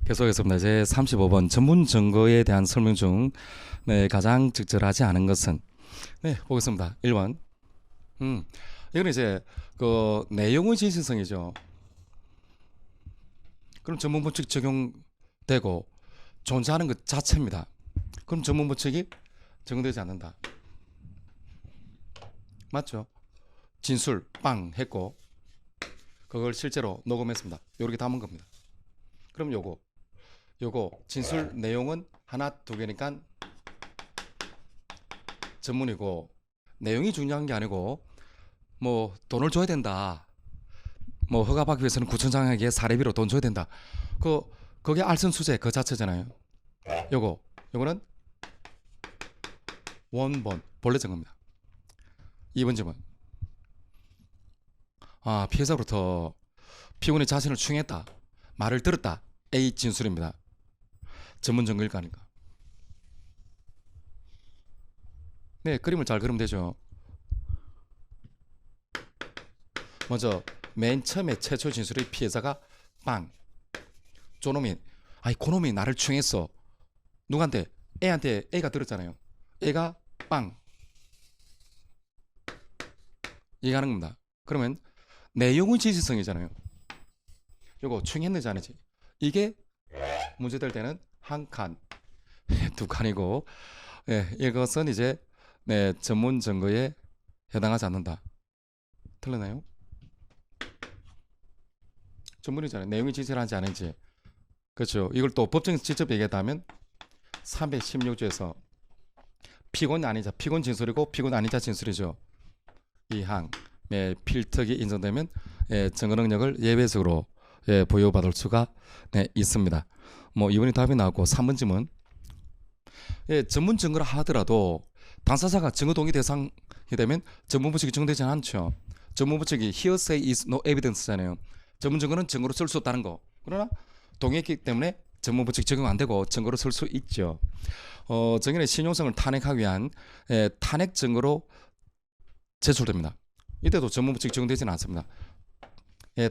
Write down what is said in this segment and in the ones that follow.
계속해서 이제 35번 전문 증거에 대한 설명 중 가장 적절하지 않은 것은 보겠습니다. 1번. 이거는 이제 그 내용의 진실성이죠. 그럼 전문 법칙 적용되고 존재하는 것 자체입니다. 그럼 전문 법칙이 적용되지 않는다. 맞죠? 진술 빵 했고 그걸 실제로 녹음했습니다. 요렇게 담은 겁니다. 그럼 요거 진술 내용은 하나 두 개니까 전문이고, 내용이 중요한 게 아니고 뭐 돈을 줘야 된다, 뭐 허가받기 위해서는 구청장에게 사례비로 돈 줘야 된다, 그게 알선수재 그 자체잖아요. 요거는 원본 본래 증거입니다. 2번 질문. 피해자로부터 피고인이 자신을 충했다 말을 들었다, A 진술입니다. 전문 증거일 거 아닌가. 그림을 잘 그리면 되죠. 먼저 맨 처음에 최초 진술의 피해자가 빵, 저놈이 그놈이 나를 충했어. 누구한테? A한테. A가 들었잖아요. A가 빵 얘기하는 겁니다. 그러면 내용의 진실성이잖아요. 요거 충했는지 아니지, 이게 문제될 때는 한 칸, 두 칸이고, 이것은 이제 전문 증거에 해당하지 않는다. 틀렸나요? 전문이잖아요. 내용이 진실하지 않은지. 그렇죠. 이걸 또 법정에서 직접 얘기했다면 316조에서 피고는 아니자, 피고는 진술이고 피고는 아니자 진술이죠. 이 항의 필특이 인정되면 증거 능력을 예외적으로 보유받을 수가 있습니다. 뭐 2번이 답이 나왔고, 3번 질문. 전문 증거라 하더라도 당사자가 증거 동의 대상이 되면 전문 법칙이 적용되지 않죠. 전문 법칙이 hearsay is no evidence잖아요. 전문 증거는 증거로 쓸 수 없다는 거. 그러나 동의했기 때문에 전문 법칙 적용 안 되고 증거로 쓸 수 있죠. 증인의 신용성을 탄핵하기 위한 탄핵 증거로 제출됩니다. 이때도 전문 법칙 적용되지는 않습니다.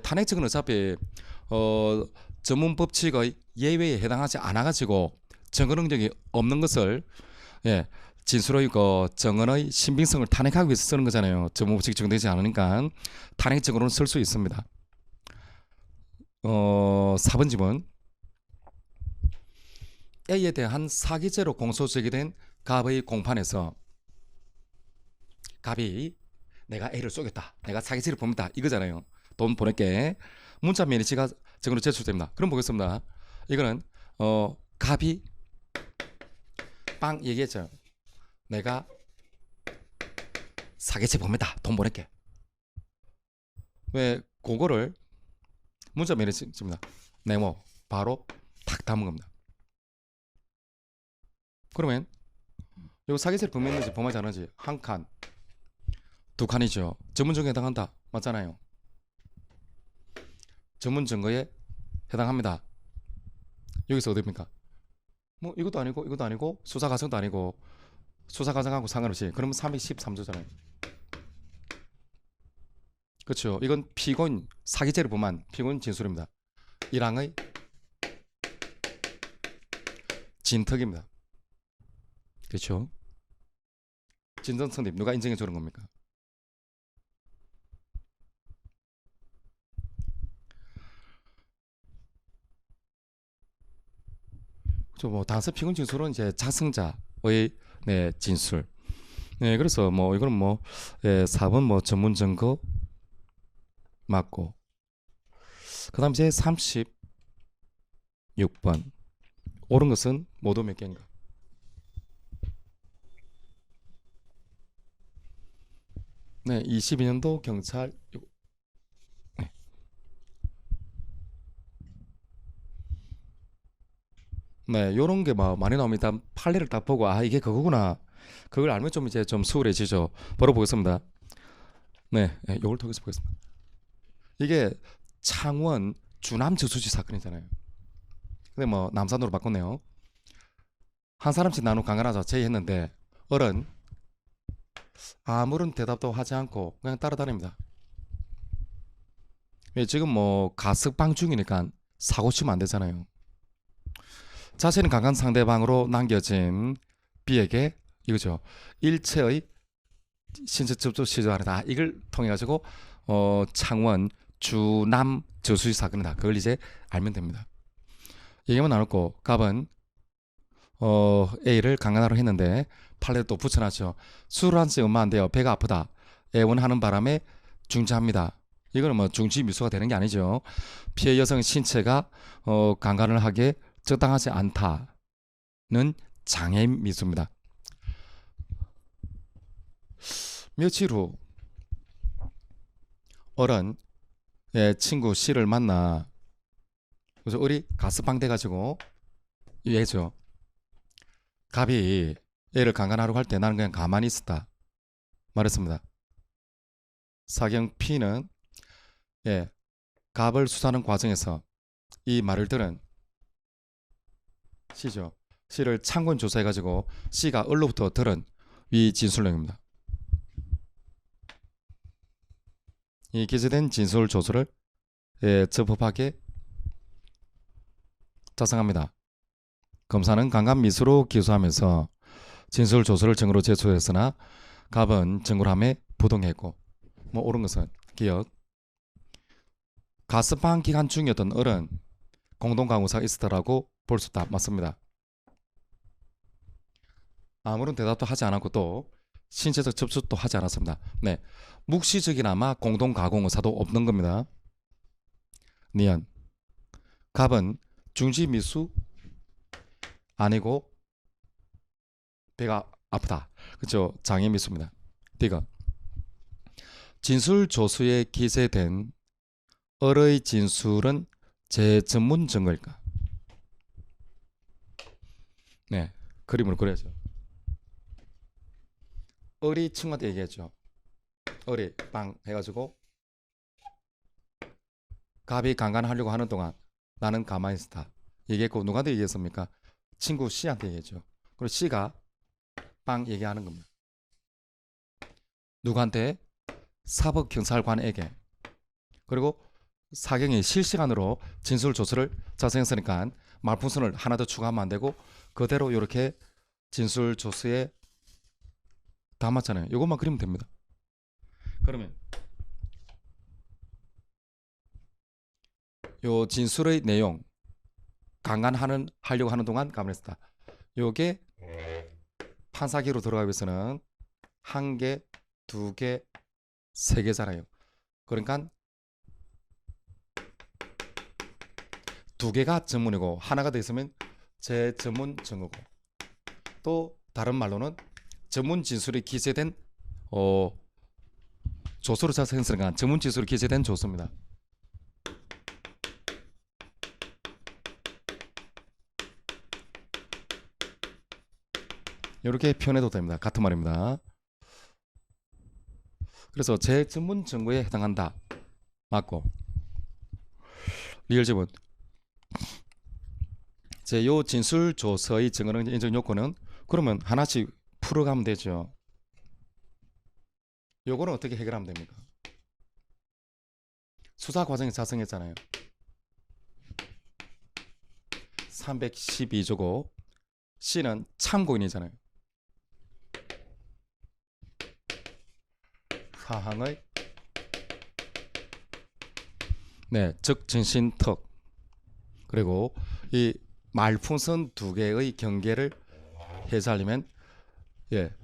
탄핵 증거는 어차피 전문 법칙의 예외에 해당하지 않아가지고 증거 능력이 없는 것을 진술의 증언의 신빙성을 탄핵하기 위해서 쓰는 거잖아요. 전문 법칙이 적용되지 않으니까 탄핵 증거로는 쓸 수 있습니다. 4번 질문. A에 대한 사기죄로 공소 제기된 갑의 공판에서 갑이 내가 A를 쏘겠다, 내가 사기죄를 봅니다, 이거잖아요. 돈 보낼게. 문자 메시지가 증거로 제출됩니다. 그럼 보겠습니다. 이거는 갑이 빵 얘기했죠. 내가 사기죄 봅니다, 돈 보낼게. 왜 그거를 문자 메시지입니다. 네모 바로 탁 담은 겁니다. 그러면 이거 사기죄를 범했는지 범하지 않은지 한 칸, 두 칸이죠. 전문 증거에 해당한다, 맞잖아요. 전문 증거에 해당합니다. 여기서 어디입니까? 뭐 이것도 아니고 이것도 아니고 수사 과정도 아니고 수사 과정하고 상관없이, 그러면 313조잖아요. 그렇죠. 이건 피고인 사기죄를 범한 피고인 진술입니다. 1항의 진특입니다. 그렇죠. 진정 성립 누가 인정해 주는 겁니까? 그렇죠. 뭐 당사 피고인 진술은 이제 작성자의 진술. 그래서 뭐 이거는 뭐 4번 뭐 전문 증거 맞고, 그다음 이제 36번 옳은 것은 모두 몇 개인가? 네, 22년도 경찰. 요런 게 막 많이 나옵니다. 판례를 딱 보고 이게 그거구나, 그걸 알면 좀 이제 좀 수월해지죠. 바로 보겠습니다. 요걸 통해서 보겠습니다. 이게 창원 주남 저수지 사건이잖아요. 근데 뭐 남산으로 바꿨네요. 한 사람씩 나누 강간하자 제의했는데 어른 아무런 대답도 하지 않고 그냥 따라다닙니다. 지금 뭐 가석방 중이니까 사고 치면 안 되잖아요. 자신은 강간 상대방으로 남겨진 B에게 이거죠. 일체의 신체 접촉 시도하다. 이걸 통해 가지고 창원 주남 저수지 사건이다. 그걸 이제 알면 됩니다. 얘기만 나눴고 갑은 A를 강간하려 했는데 팔레를 또 붙여놨죠. 술을 한 잔 얼마 안 돼요. 배가 아프다. 애원하는 바람에 중지합니다. 이거는 뭐 중지 미수가 되는 게 아니죠. 피해 여성 신체가 강간을 하기에 적당하지 않다는 장애인 미수입니다. 며칠 후 어른 친구 C를 만나 그래서 우리 가스방 돼가지고 얘죠. 갑이 애를 강간하려고 할 때 나는 그냥 가만히 있었다 말했습니다. 사경 P는 갑을 수사하는 과정에서 이 말을 들은 C죠. C를 창군 조사해가지고 C가 얼로부터 들은 이 진술 내용입니다. 이 기재된 진술 조서를 적법하게 작성합니다. 검사는 강간 미수로 기소하면서 진술 조서를 증거로 제출했으나 갑은 증거함에 부동했고 뭐 옳은 것은 기억. 가스방 기간 중이었던 어른 공동강우사가 있었다라고 볼 수 있다. 맞습니다. 아무런 대답도 하지 않았고 또 신체적 접촉도 하지 않았습니다. 네, 묵시적이나마 공동가공의사도 없는 겁니다. 니은 갑은 중지미수 아니고 배가 아프다. 그렇죠? 장애미수입니다. D가 진술 조서에 기재된 을의 진술은 제 전문 증거일까? 네, 그림으로 그려야죠. 을이 친구한테 얘기했죠. 을이 빵 해가지고 갑이 강간하려고 하는 동안 나는 가만히 있었다 얘기했고 누구한테 얘기했습니까? 친구 C한테 얘기했죠. 그리고 C가 빵 얘기하는 겁니다. 누구한테? 사법경찰관에게. 그리고 사경이 실시간으로 진술 조서를 작성했으니까 말풍선을 하나 더 추가하면 안 되고 그대로 이렇게 진술 조서에 담았잖아요. 이것만 그리면 됩니다. 그러면 요 진술의 내용 강간하려고 하는 동안 가만했다. 요게 판사기로 들어가기 위해서는 한 개, 두 개, 세 개잖아요. 그러니까 두 개가 전문이고 하나가 더 있으면 제 전문 증거고 또 다른 말로는 전문 진술이 기재된 조서로 작성했으니까 전문 진술이 기재된 조서입니다. 이렇게 표현해도 됩니다. 같은 말입니다. 그래서 제 전문 증거에 해당한다. 맞고 리얼 지문 제 요 진술 조서의 증거는 인정 요건은 그러면 하나씩 풀어가면 되죠. 요거는 어떻게 해결하면 됩니까? 수사 과정에 작성했잖아요. 312조고 C는 참고인이잖아요. 사항의 적전신턱 그리고 이 말풍선 두 개의 경계를 해설하려면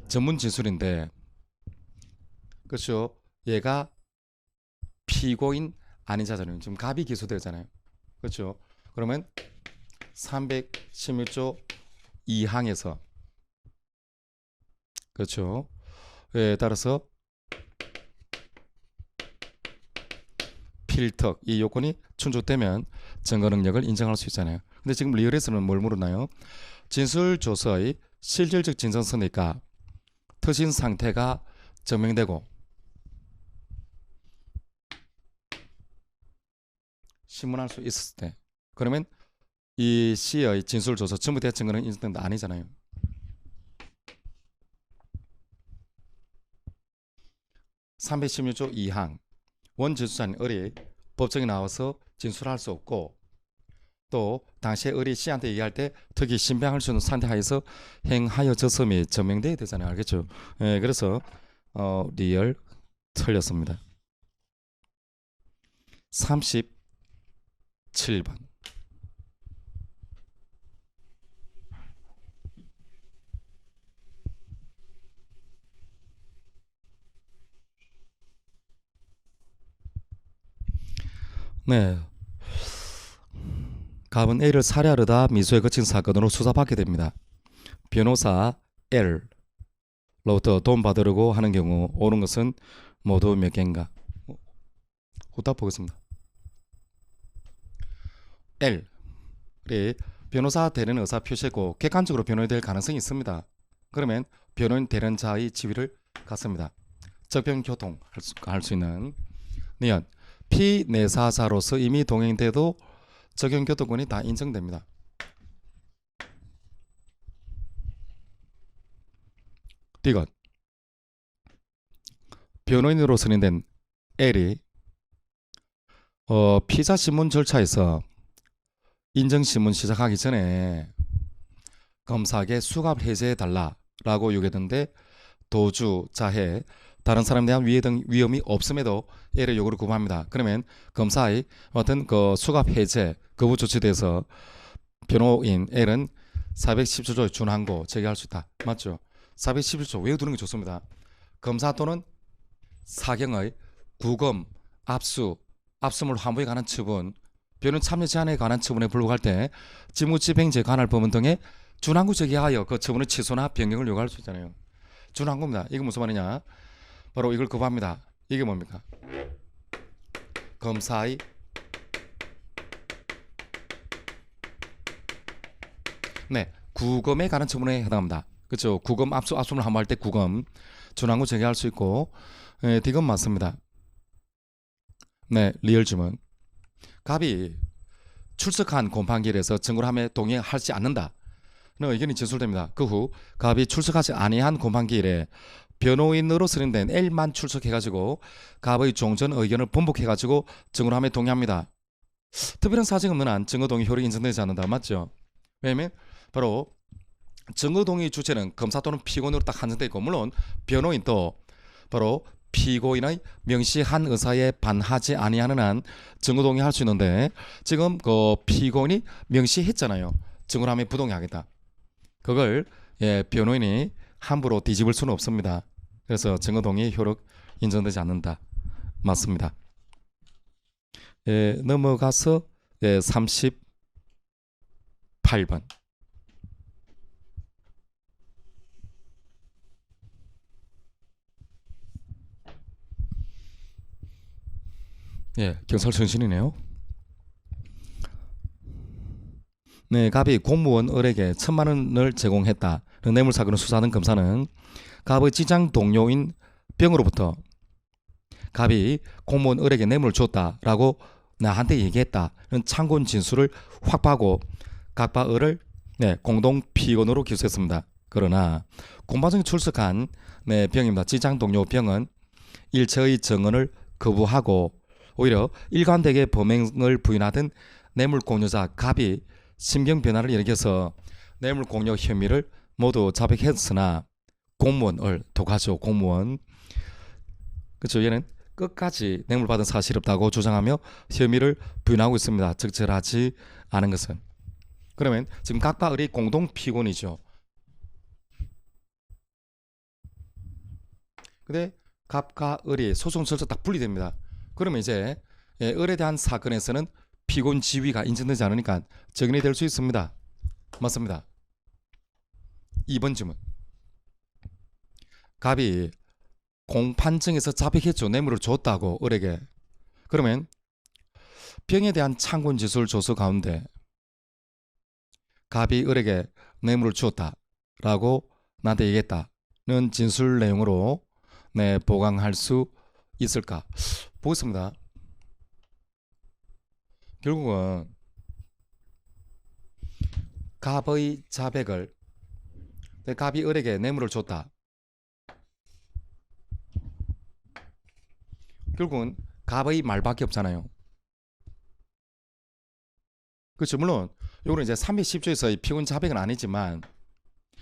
전문 진술인데 그렇죠. 얘가 피고인 아닌 자잖아요. 지금 갑이 기소되잖아요. 그렇죠. 그러면 316조 2항에서 그렇죠. 따라서 필턱 이 요건이 충족되면 증거 능력을 인정할 수 있잖아요. 근데 지금 리얼에서는 뭘 물었나요? 진술 조서의 실질적 진정성이니까 터진 상태가 증명되고 신문할 수 있었을 때 그러면 이 C의 진술 조서 전부 대 증거는 인정된다 아니잖아요. (316조 2항) 원진술자인 을이 법정에 나와서 진술할 수 없고 또 당시에 을이 씨한테 얘기할 때 특히 신병할 수 있는 상태 하에서 행하여졌음이 증명돼야 되잖아요. 알겠죠? 예, 그래서 리얼 틀렸습니다. 37번. 네. 갑은 A를 살해하려다 미수에 그친 사건으로 수사받게 됩니다. 변호사 L로부터 돈 받으려고 하는 경우 옳은 것은 모두 몇 개인가? 후딱 보겠습니다. L이 변호사 되는 의사 표시했고 객관적으로 변호인이 될 가능성이 있습니다. 그러면 변호인 되는 자의 지위를 갖습니다. 적병교통 할 수 있는 니은 피내사자로서 이미 동행돼도 적용교통권이 다 인정됩니다. 디귿 변호인으로 선임된 L이 피자 신문 절차에서 인정신문 시작하기 전에 검사에게 수갑 해제해 달라라고 요구했는데 도주, 자해, 다른 사람에 대한 위해 등 위험이 없음에도 L의 요구를 거부합니다. 그러면 검사의 어떤 그 수갑 해제 거부 조치돼서 변호인 L은 417조에 준항고 제기할 수 있다. 맞죠? 417조 외워두는 게 좋습니다. 검사 또는 사경의 구검, 압수물 환부에 관한 처분, 변호인 참여 제한에 관한 처분에 불구할 때 직무집행제 관할 법원 등의 준항구 제기하여 그 처분의 취소나 변경을 요구할 수 있잖아요. 준항구입니다. 이게 무슨 말이냐? 바로 이걸 거부합니다. 이게 뭡니까? 검사의 구검에 관한 처분에 해당합니다. 그렇죠? 구검 압수물 환부할 때 구검 준항구 제기할 수 있고 디귿 맞습니다. 리얼 주문. 갑이 출석한 공판기일에서 증거를 함에 동의하지 않는다. 는 의견이 진술됩니다. 그 후 갑이 출석하지 아니한 공판기일에 변호인으로 선임된 L만 출석해가지고 갑의 종전 의견을 번복해가지고 증거를 함에 동의합니다. 특별한 사정 없는 한 증거 동의 효력이 인정되지 않는다. 맞죠? 왜냐면 바로 증거 동의 주체는 검사 또는 피고인으로 딱 한정되어 있고 물론 변호인도 바로 피고인의 명시한 의사에 반하지 아니하는 한 증거 동의할 수 있는데 지금 그 피고인이 명시했잖아요. 증거를 하면 부동의하겠다. 그걸 변호인이 함부로 뒤집을 수는 없습니다. 그래서 증거 동의 효력 인정되지 않는다. 맞습니다. 넘어가서 38번. 경찰청신이네요. 갑이 공무원 을에게 1,000만 원을 제공했다. 뇌물사건을 수사하는 검사는 갑의 직장 동료인 병으로부터 갑이 공무원 을에게 뇌물을 줬다라고 나한테 얘기했다는 참고인 진술을 확보하고 갑과 을을 공동 피고인으로 기소했습니다. 그러나 공방장에 출석한 병입니다. 직장 동료 병은 일체의 증언을 거부하고 오히려 일관되게 범행을 부인하던 뇌물 공여자 갑이 심경 변화를 일으켜서 뇌물 공여 혐의를 모두 자백했으나 공무원을 독하죠. 공무원. 그렇죠. 얘는 끝까지 뇌물 받은 사실 없다고 주장하며 혐의를 부인하고 있습니다. 적절하지 않은 것은. 그러면 지금 갑과 을이 공동 피고인이죠. 근데 갑과 을이 소송 절차 딱 분리됩니다. 그러면 이제 을에 대한 사건에서는 피고인 지위가 인정되지 않으니까 적인이 될 수 있습니다. 맞습니다. 2번 질문. 갑이 공판정에서 자백했죠. 뇌물을 줬다고 을에게. 그러면 병에 대한 참고인 진술 조서 가운데 갑이 을에게 뇌물을 주었다라고 나한테 얘기했다는 진술 내용으로 보강할 수 있을까? 보겠습니다. 결국은 갑의 자백을 갑이 을에게 뇌물을 줬다. 결국은 갑의 말밖에 없잖아요. 그렇죠. 물론 요거는 이제 310조에서의 피고인 자백은 아니지만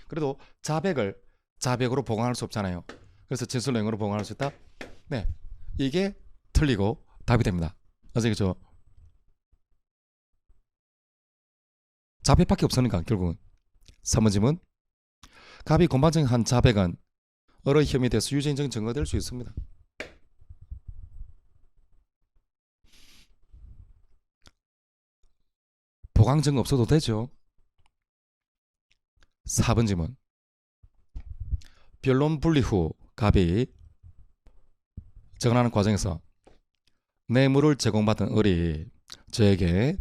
그래도 자백으로 보강할 수 없잖아요. 그래서 진술 내용으로 보강할 수 있다. 네, 이게 틀리고 답이 됩니다. 아시겠죠? 자백밖에 없으니까 결국은 3번 질문. 갑이 공방증 한 자백은 어느 혐의에 대해서 유죄인정 증거될 수 있습니다. 보강 증거 없어도 되죠. 4번 질문. 변론 분리 후 갑이 증언하는 과정에서 뇌물을 제공받은 을이 저에게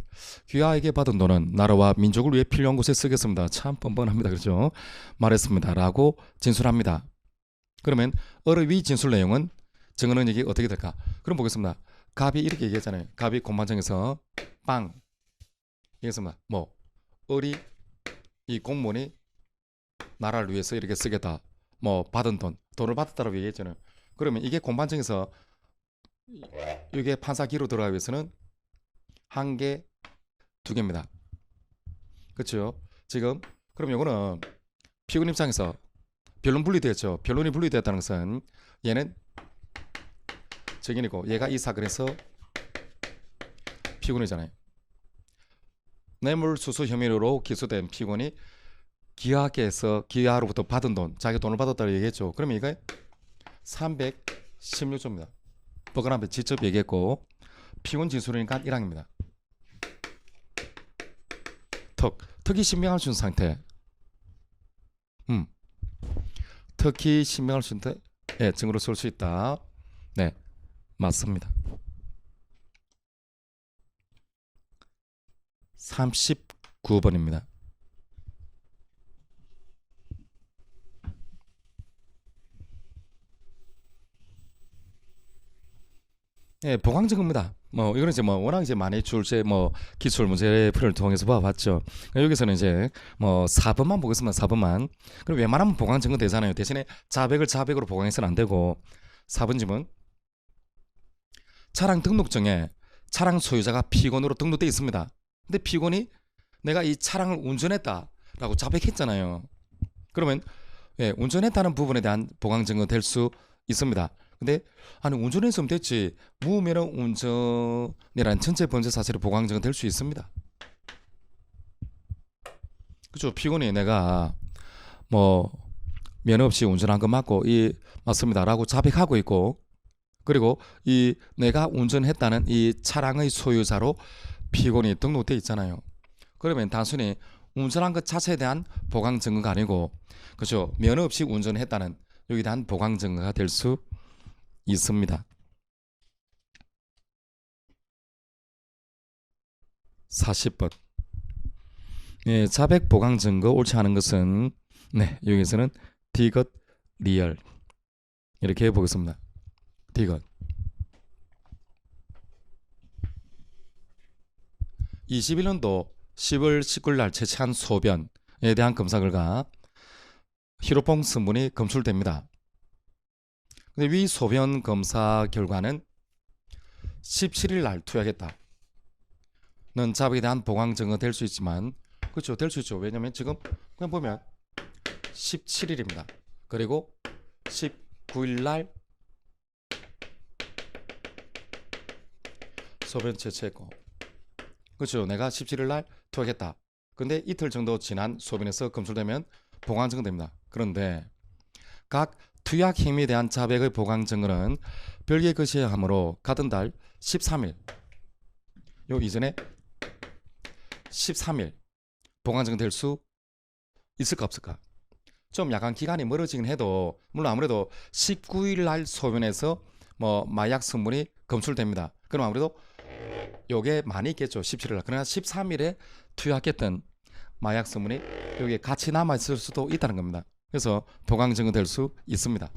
귀하에게 받은 돈은 나라와 민족을 위해 필요한 곳에 쓰겠습니다. 참 뻔뻔합니다. 그렇죠? 말했습니다. 라고 진술합니다. 그러면 을의 위 진술 내용은 증언 능력이 어떻게 될까? 그럼 보겠습니다. 갑이 이렇게 얘기했잖아요. 갑이 공판장에서 빵 얘기했습니다. 뭐 을이 이 공무원이 나라를 위해서 이렇게 쓰겠다. 뭐 받은 돈을 받았다라고 얘기했잖아요. 그러면 이게 공판장에서 이게 판사기로 들어가기 위해서는 한 개, 두 개입니다. 그렇죠? 지금 그럼 이거는 피고인 입장에서 변론 분리되었죠. 변론이 분리되었다는 것은 얘는 증인이고 얘가 이 사건에서 피고인이잖아요. 뇌물수수 혐의로 기소된 피고인이 기하로부터 받은 돈, 자기 돈을 받았다고 얘기했죠. 그러면 이거 316조입니다. 법관 앞에 직접 얘기했고 피고인 진술이니까 1항입니다. 특히 신명할 수 있는 상태. 특히 신명할 수 있는 네, 증거로 쓸 수 있다. 네, 맞습니다. 39번입니다. 예, 보강 증거입니다. 뭐 이거는 이제 뭐 워낙 이제 많이 출제 뭐 기출 문제풀이를 통해서 봐봤죠. 여기서는 이제 뭐 4번만 보겠습니다. 4번만. 그럼 웬만하면 보강 증거 되잖아요. 대신에 자백으로 보강해서는 안 되고 4번 질문. 차량 등록증에 차량 소유자가 피고인으로 등록돼 있습니다. 근데 피고인이 내가 이 차량을 운전했다라고 자백했잖아요. 그러면 예, 운전했다는 부분에 대한 보강 증거 될 수 있습니다. 근데 아니 운전했으면 됐지 무면허 운전이라는 전체 범죄 사실을 보강 증거 될 수 있습니다. 그죠? 피고인이 내가 뭐 면허 없이 운전한 거 맞고 이 맞습니다라고 자백하고 있고 그리고 이 내가 운전했다는 이 차량의 소유자로 피고인이 등록돼 있잖아요. 그러면 단순히 운전한 것 자체에 대한 보강 증거가 아니고 그죠? 면허 없이 운전했다는 여기에 대한 보강 증거가 될 수 있습니다. 40번. 예, 자백 보강 증거 옳지 않은 것은 네, 여기서는 디귿 리얼 이렇게 해보겠습니다. 디귿. 21년도 10월 19일 날 채취한 소변에 대한 검사 결과 히로뽕 성분이 검출됩니다. 근데 위 소변 검사 결과는 17일 날 투약했다. 는 자백에 대한 보강 증거 될 수 있지만 그렇죠, 될 수 있죠. 왜냐면 지금 그냥 보면 17일입니다. 그리고 19일 날 소변 채취했고 그렇죠. 내가 17일 날 투약했다. 근데 이틀 정도 지난 소변에서 검출되면 보강 증거 됩니다. 그런데 각 투약 행위에 대한 자백의 보강 증거는 별개의 것이어야 하므로 같은 달 13일 요 이전에 13일 보강 증거 될 수 있을까 없을까? 좀 약간 기간이 멀어지긴 해도 물론 아무래도 19일 날 소변에서 뭐 마약 성분이 검출됩니다. 그럼 아무래도 요게 많이 있겠죠. 17일 날. 그러나 13일에 투약했던 마약 성분이 여기에 같이 남아 있을 수도 있다는 겁니다. 그래서 보강 증거 될 수 있습니다.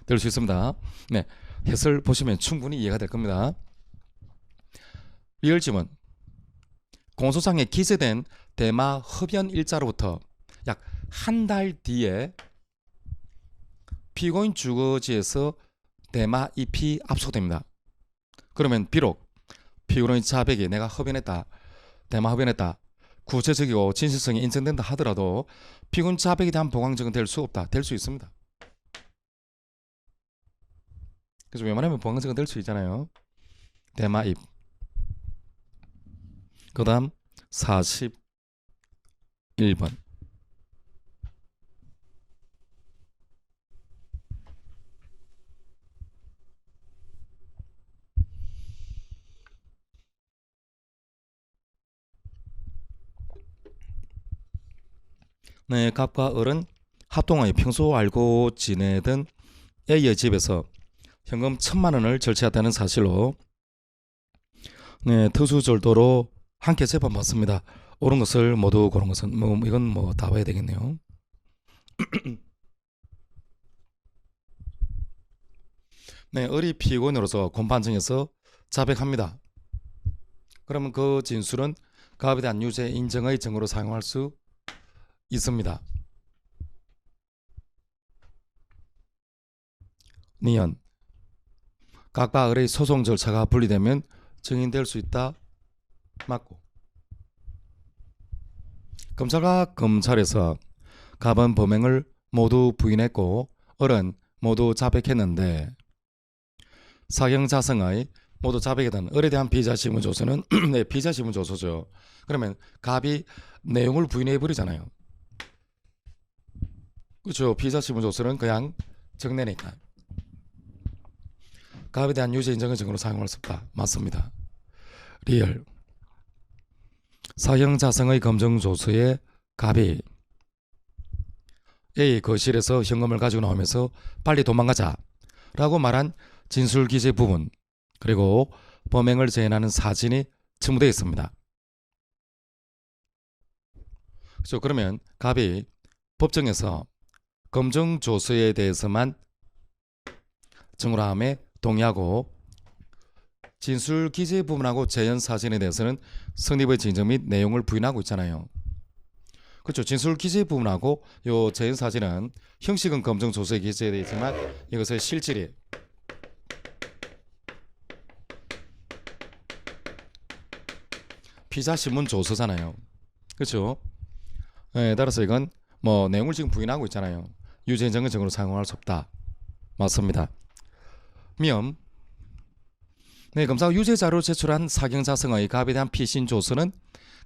될 수 있습니다. 네, 해설 보시면 충분히 이해가 될 겁니다. 리얼 지문. 공소장에 기재된 대마 흡연 일자로부터 약 한 달 뒤에 피고인 주거지에서 대마 잎이 압수됩니다. 그러면 비록 피고인 자백이 내가 흡연했다 대마 흡연했다. 구체적이고 진실성이 인정된다 하더라도 피고인 자백에 대한 보강증은 될 수 없다. 될 수 있습니다. 그래서 웬만하면 보강증은 될 수 있잖아요. 대마입. 그 다음 41번. 네, 갑과 을은 합동하여 평소 알고 지내던 A의 집에서 현금 1,000만 원을 절취했다는 사실로 네, 특수절도로 함께 재판받습니다. 옳은 것을 모두 고른 것은 이건 뭐 다 봐야 되겠네요. 네, 을이 피고인으로서 공판정에서 자백합니다. 그러면 그 진술은 갑에 대한 유죄 인정의 증거로 사용할 수 있습니다. 니은 갑과 을의 소송 절차가 분리되면 증인될 수 있다. 맞고. 검찰과 검찰에서 갑은 범행을 모두 부인했고 을은 모두 자백했는데 사경자성의 모두 자백에 대한 을에 대한 피의자신문 조서는 네, 피의자신문 조서죠. 그러면 갑이 내용을 부인해 버리잖아요. 그렇죠. 피의자신문 조서는 그냥 정내니까 갑에 대한 유죄 인정의 증거로 사용할 수 없다. 맞습니다. 리얼. 사형자성의 검증조서에 갑이 A 거실에서 현금을 가지고 나오면서 빨리 도망가자 라고 말한 진술기재 부분 그리고 범행을 재현하는 사진이 첨부되어 있습니다. 그렇죠. 그러면 갑이 법정에서 검증조서에 대해서만 증거함에 동의하고 진술 기재 부분하고 재현 사진에 대해서는 성립의 진정 및 내용을 부인하고 있잖아요. 그렇죠. 진술 기재 부분하고 요 재현 사진은 형식은 검증 조서에 기재되어 있지만 이것의 실질이 피의자 신문 조서잖아요. 그렇죠. 네, 따라서 이건 뭐 내용을 지금 부인하고 있잖아요. 유죄 인정의 증거로 사용할 수 없다. 맞습니다. 미음. 네, 검사가 유죄 자료를 제출한 사경자성의 갑에 대한 피신 조서는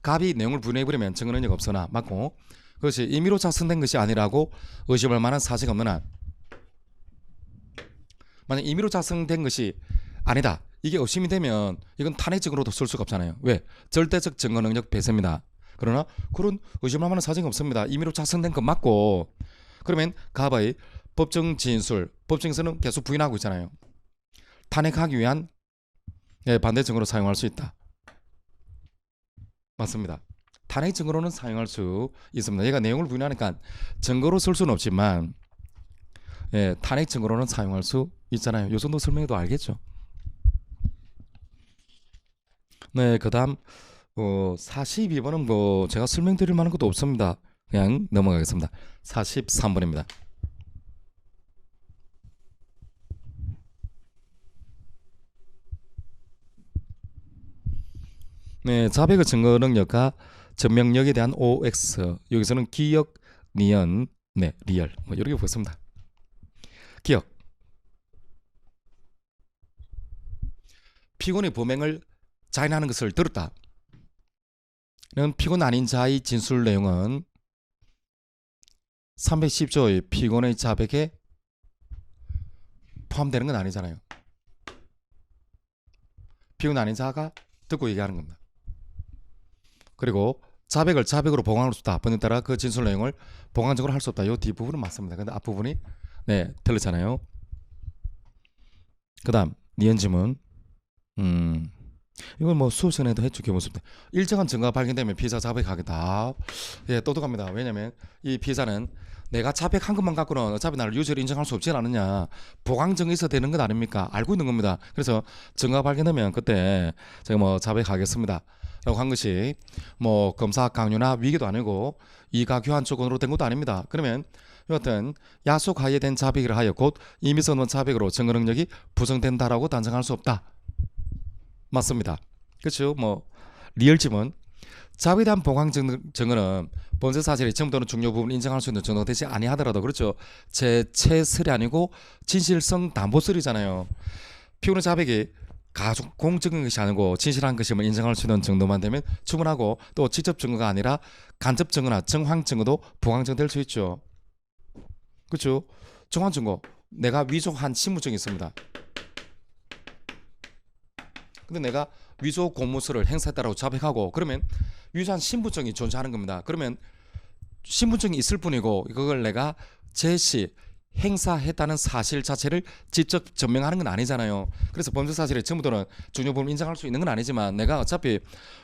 갑이 내용을 부인해버리면 증거 능력 없으나 맞고 그것이 임의로 작성된 것이 아니라고 의심할 만한 사실이 없는 한 만약 임의로 작성된 것이 아니다. 이게 의심이 되면 이건 탄핵 증거로도 쓸 수가 없잖아요. 왜? 절대적 증거 능력 배제입니다. 그러나 그런 의심할 만한 사실이 없습니다. 임의로 작성된 것 맞고 그러면 갑의 법정 진술, 법정에서는 계속 부인하고 있잖아요. 탄핵하기 위한 반대 증거로 사용할 수 있다. 맞습니다. 탄핵 증거로는 사용할 수 있습니다. 얘가 내용을 부인하니까 증거로 쓸 수는 없지만 탄핵 증거로는 사용할 수 있잖아요. 요 정도 설명해도 알겠죠. 네, 그 다음 42번은 뭐 제가 설명드릴 만한 것도 없습니다. 그냥 넘어가겠습니다. 43번입니다. 네, 자백의 증거 능력과 증명력에 대한 OX 여기서는 기억, 니은, 네, 리얼 뭐 이렇게 보겠습니다. 기억. 피고인의 범행을 자인하는 것을 들었다. 이런 피고인 아닌 자의 진술 내용은 310조의 피고인의 자백에 포함되는 건 아니잖아요. 피고인 아닌 자가 듣고 얘기하는 겁니다. 그리고 자백을 자백으로 보강할 수 없다. 번에 따라 그 진술 내용을 보강적으로 할 수 없다. 이 뒷부분은 맞습니다. 근데 앞부분이 네 틀렸잖아요. 그 다음 니은 지문 이건 뭐 수업 시간에도 했죠. 기본수업 때 일정한 증거가 발견되면 피의자 자백하겠다. 예, 똑똑합니다. 왜냐면 이 피의자는 내가 자백한 것만 갖고는 어차피 나를 유죄로 인정할 수 없지 않느냐. 보강증이 있어야 되는 것 아닙니까? 알고 있는 겁니다. 그래서 증거가 발견되면 그때 제가 뭐 자백하겠습니다 라고 한 것이 뭐 검사 강요나 위기도 아니고 이가교환 조건으로 된 것도 아닙니다. 그러면 여하튼 약속하에 된 자백을 하여 곧 임의선 없는 자백으로 증거 능력이 부정된다라고 단정할 수 없다. 맞습니다. 그렇죠. 뭐 리얼 지문 자백에 대한 보강 증언은 범죄 사실의 전부 또는 중요 부분을 인정할 수 있는 정도가 되지 아니하더라도 그렇죠. 제체설이 아니고 진실성 담보설이잖아요. 피고는 자백이 가족 공적인 것이 아니고 진실한 것임을 인정할 수 있는 정도만 되면 충분하고 또 직접 증거가 아니라 간접 증거나 정황 증거도 보강 증거될 수 있죠. 그렇죠. 정황 증거 내가 위조한 신분증이 있습니다. 근데 내가 위조 공무서를 행사했다고 자백하고 그러면 위조한 신분증이 존재하는 겁니다. 그러면 신분증이 있을 뿐이고 그걸 내가 제시 행사했다는 사실 자체를 직접 증명하는 건 아니잖아요. 그래서 범죄 사실의 전부들은 중요 부분을 인정할 수 있는 건 아니지만 내가 어차피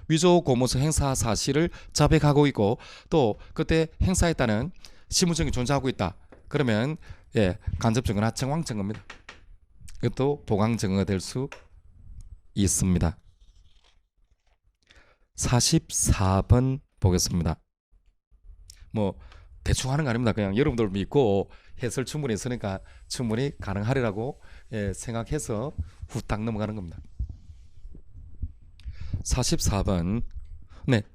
위조 공무서 행사 사실을 자백하고 있고 또 그때 행사했다는 신분증이 존재하고 있다. 그러면 간접 증거나 정황 증거입니다. 이것도 보강 증거가 될 수 있습니다. 44번 보겠습니다. 뭐 대충 하는 거 아닙니다. 그냥 여러분들 믿고 해설 충분히 있으니까 충분히 가능하리라고 생각해서 후딱 넘어가는 겁니다. 44번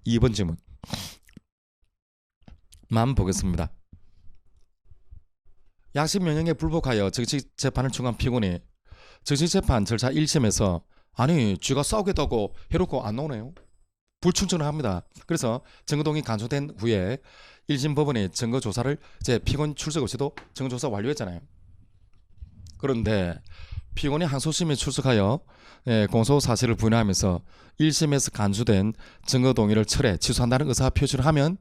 2번 질문 만 보겠습니다. 약식 명령에 불복하여 정식 재판을 청구한 피고인이 정식 재판 절차 1심에서 아니 쥐가 싸우겠다고 해놓고 안 나오네요. 불충전을 합니다. 그래서 증거동이 간소된 후에 1심 법원이 증거조사를 피고인 출석 없이도 증거조사 완료했잖아요. 그런데 피고인이 항소심에 출석하여 공소 사실을 부인하면서 1심에서 간주된 증거동의를 철회, 취소한다는 의사표시를 하면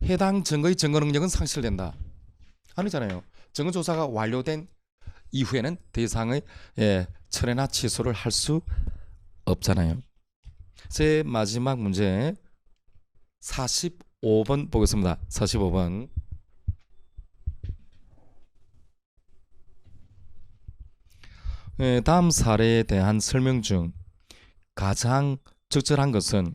해당 증거의 증거 능력은 상실된다. 아니잖아요. 증거조사가 완료된 이후에는 더 이상의 철회나 취소를 할 수 없잖아요. 제 마지막 문제 45번 보겠습니다. 45번 다음 사례에 대한 설명 중 가장 적절한 것은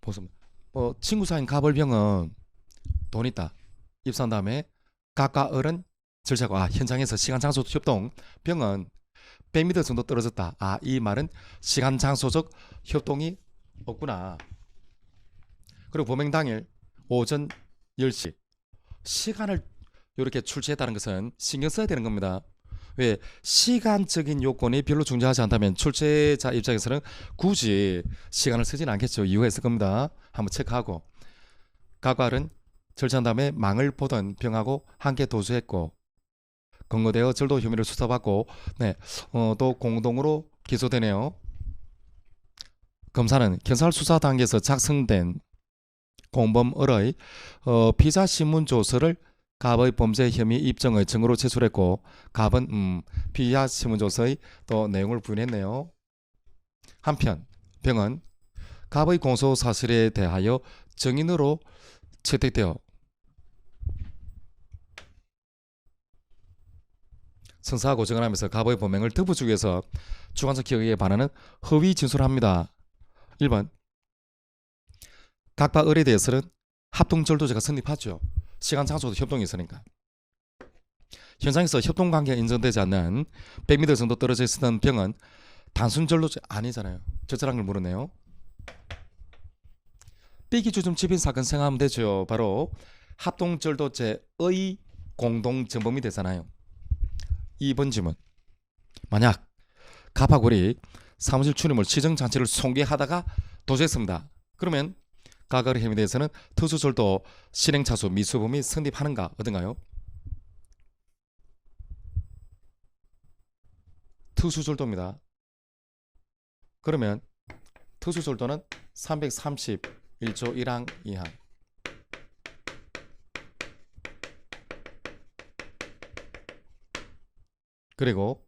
보겠습니다. 친구 사이인 가벌병은 돈 있다. 입사한 다음에 각과 어른 절차가 현장에서 시간 장소 협동 병은 100m 정도 떨어졌다. 이 말은 시간 장소적 협동이 없구나. 그리고 범행 당일 오전 10시 시간을 이렇게 출제했다는 것은 신경 써야 되는 겁니다. 왜 시간적인 요건이 별로 중요하지 않다면 출제자 입장에서는 굳이 시간을 쓰지는 않겠죠. 이유가 있을 겁니다. 한번 체크하고 각과는 절차한 다음에 망을 보던 병하고 함께 도주했고 검거되어 절도 혐의를 수사받고 또 공동으로 기소되네요. 검사는 경찰 수사 단계에서 작성된 공범의 피자 신문 조서를 갑의 범죄 혐의 입증의 증거로 제출했고 갑은 피의자 신문조서의 또 내용을 부인했네요. 한편 병은 갑의 공소 사실에 대하여 증인으로 채택되어 선사하고 증언하면서 갑의 범행을 덮어주기 위해서 주관적 기억에 반하는 허위 진술을 합니다. 1번 각과 을에 대해서는 합동절도죄가 성립하죠. 시간 장소도 협동이 있으니까. 현장에서 협동관계가 인정되지 않는 100m 정도 떨어져 있었던 병은 단순 절도죄 아니잖아요. 적절한 걸 물었네요. 삐기주점 집인 사건 생각하면 되죠. 바로 합동절도죄의 공동전범이 되잖아요. 2번 질문. 만약 갑하고 을이 사무실 출입물 시정장치를 손괴하다가 도주했습니다. 그러면 각의 혐의에 대해서는 특수절도 실행차수 미수범이 성립하는가 어떤가요? 특수절도입니다. 그러면 특수절도는 331조 1항 2항 그리고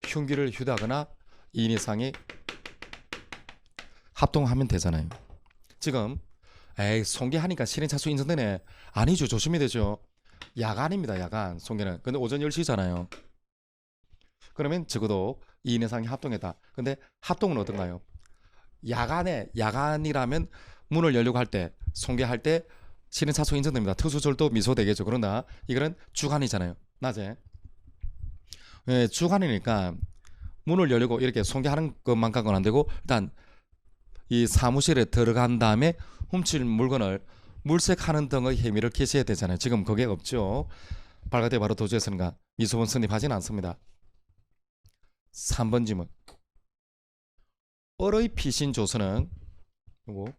흉기를 휴대하거나 2인 이상이 합동하면 되잖아요. 지금 손괴하니까 실행차수 인정되네. 아니죠. 조심해야 되죠. 야간입니다. 야간 손괴는. 근데 오전 10시잖아요. 그러면 적어도 2인 이상이 합동했다. 근데 합동은 어떤가요? 야간이라면 문을 열려고 할 때 손괴할 때 실행차수 인정됩니다. 특수절도 미소되겠죠. 그러나 이거는 주간이잖아요. 낮에. 예, 주간이니까 문을 열고 이렇게 손괴하는 것만 갖고는 안 되고 일단 이 사무실에 들어간 다음에 훔칠 물건을 물색하는 등의 혐의를 기시해야 되잖아요. 지금 그게 없죠. 발각대 바로 도주했으니까 미수분 성립하지는 않습니다. 3번 지문. 을의 피신 조서는 요거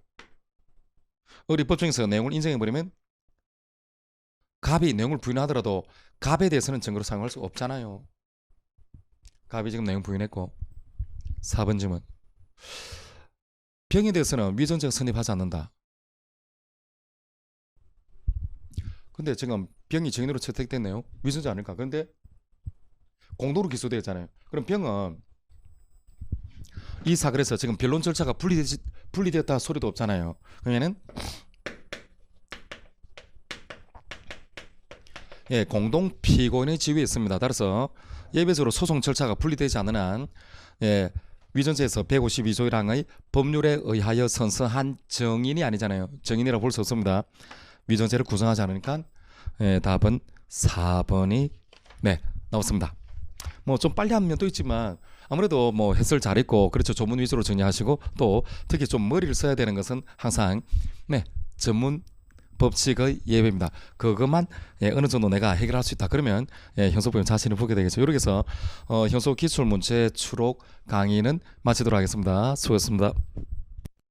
을이 법정에서 내용을 인정해버리면 갑이 내용을 부인하더라도 갑에 대해서는 증거로 사용할 수 없잖아요. 갑이 지금 내용 부인했고. 4번 지문. 병에 대해서는 위존죄가 성립하지 않는다. 근데 지금 병이 증인으로 채택됐네요. 위존죄 아닐까? 근데 공도로 기소되었잖아요. 그럼 병은 이 사건에서 지금 변론 절차가 분리되었다 소리도 없잖아요. 그러면은 예, 공동 피고인의 지위에 있습니다. 따라서 예외적으로 소송 절차가 분리되지 않는 한 예, 위존죄에서 152조 1항의 법률에 의하여 선서한 증인이 아니잖아요. 증인이라고 볼 수 없습니다. 위존죄를 구성하지 않으니까 예, 답은 4번이 네, 나왔습니다. 뭐 좀 빨리 한 면도 있지만 아무래도 뭐 해설 잘했고 그렇죠. 조문 위주로 정리하시고 또 특히 좀 머리를 써야 되는 것은 항상 네, 전문 법칙의 예외입니다. 그것만 예, 어느 정도 내가 해결할 수 있다. 그러면 예, 형소법원 자신을 보게 되겠죠. 이렇게 해서 형소 기출문제 추록 강의는 마치도록 하겠습니다. 수고했습니다.